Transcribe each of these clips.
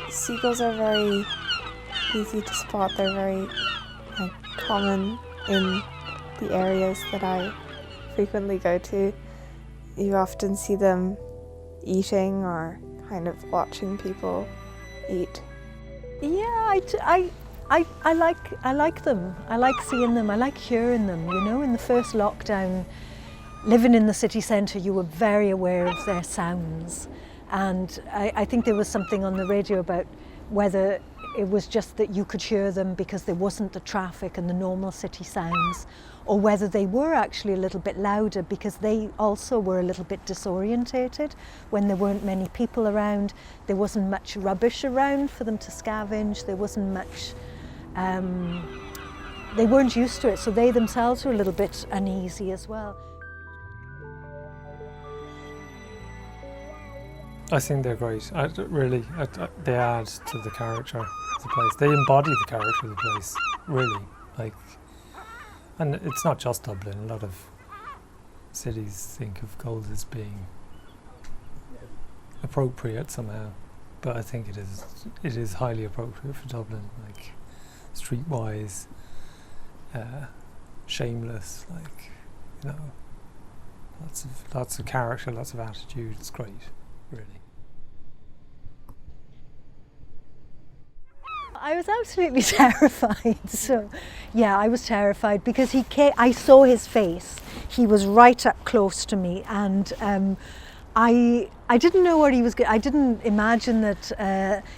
Seagulls are very easy to spot. They're very common in the areas that I frequently go to. You often see them eating or kind of watching people eat. Yeah, I like them. I like seeing them. I like hearing them. You know, in the first lockdown, living in the city centre, you were very aware of their sounds. And I think there was something on the radio about whether it was just that you could hear them because there wasn't the traffic and the normal city sounds, or whether they were actually a little bit louder because they also were a little bit disorientated when there weren't many people around. There wasn't much rubbish around for them to scavenge. There wasn't much, they weren't used to it, so they themselves were a little bit uneasy as well. I think they're great. They add to the character of the place. They embody the character of the place, really. And it's not just Dublin. A lot of cities think of gulls as being appropriate somehow, but I think it is highly appropriate for Dublin. Like streetwise, shameless. Like, you know, lots of character, lots of attitude. It's great. Really. I was absolutely terrified. So, yeah, I was terrified because I saw his face. He was right up close to me, and I didn't know what he was. I didn't imagine that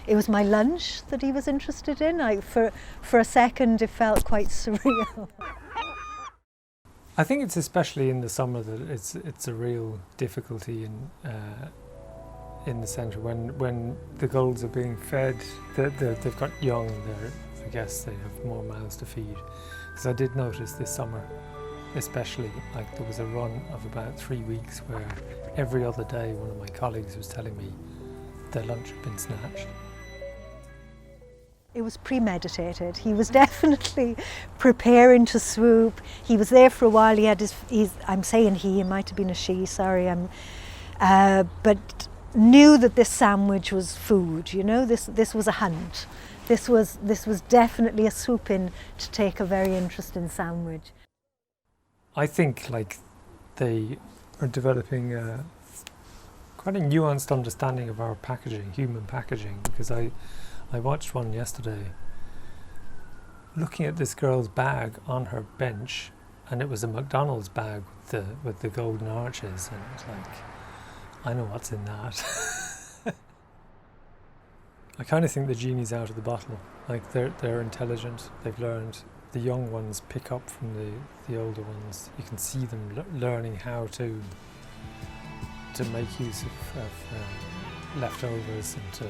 it was my lunch that he was interested in. For a second, it felt quite surreal. I think it's especially in the summer that it's a real difficulty in the centre when the gulls are being fed. They've got young. I guess they have more mouths to feed. Because I did notice this summer, especially, like there was a run of about 3 weeks where every other day one of my colleagues was telling me their lunch had been snatched. It was premeditated. He was definitely preparing to swoop. He was there for a while. He had I'm saying he, it might have been a she, sorry. But knew that this sandwich was food, you know, this was a hunt. This was definitely a swoop in to take a very interesting sandwich. I think like they are developing quite a nuanced understanding of our packaging, human packaging, because I watched one yesterday looking at this girl's bag on her bench, and it was a McDonald's bag with the golden arches, and it was like, I know what's in that. I kind of think the genie's out of the bottle. Like they're intelligent. They've learned. The young ones pick up from the older ones. You can see them learning how to make use of leftovers and to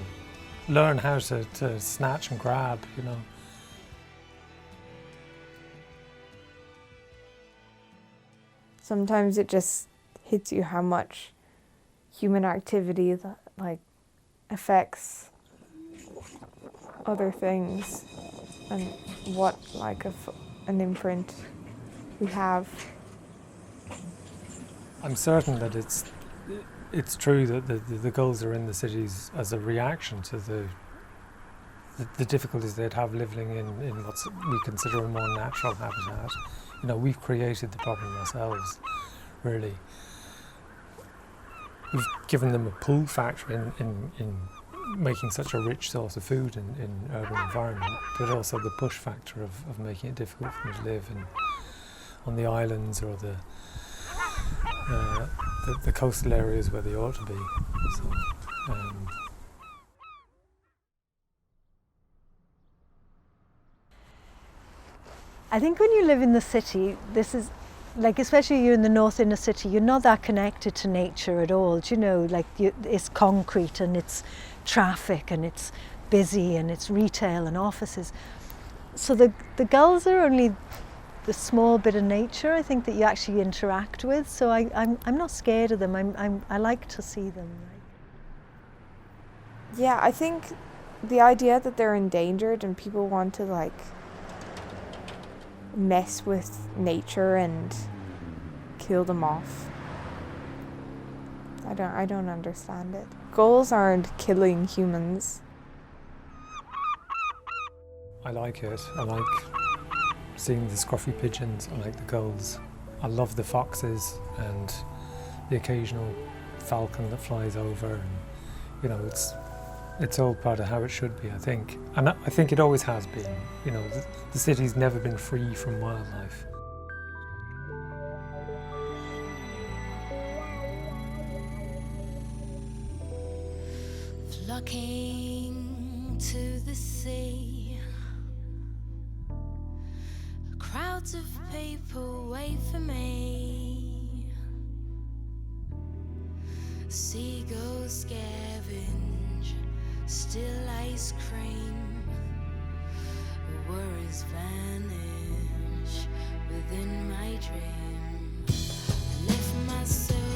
learn how to snatch and grab. You know. Sometimes it just hits you how much human activity that affects other things and what an imprint we have. I'm certain that it's true that the gulls are in the cities as a reaction to the difficulties they'd have living in what we consider a more natural habitat. You know, we've created the problem ourselves, really. We've given them a pull factor in making such a rich source of food in urban environment, but also the push factor of making it difficult for them to live on the islands or the coastal areas where they ought to be. So, I think when you live in the city, this is like, especially you're in the north inner city, you're not that connected to nature at all. Do you know, like it's concrete and it's traffic and it's busy and it's retail and offices. So the gulls are only the small bit of nature, I think, that you actually interact with. So I'm not scared of them. I like to see them. Yeah, I think the idea that they're endangered and people want to mess with nature and kill them off, I don't understand it. Gulls aren't killing humans. I like it. I like seeing the scruffy pigeons. I like the gulls. I love the foxes and the occasional falcon that flies over. And, you know, it's all part of how it should be, I think. And I think it always has been. You know, the city's never been free from wildlife. Flocking to the sea, crowds of people wait for me. Seagulls scavenge still ice cream, worries vanish within my dream. I lift myself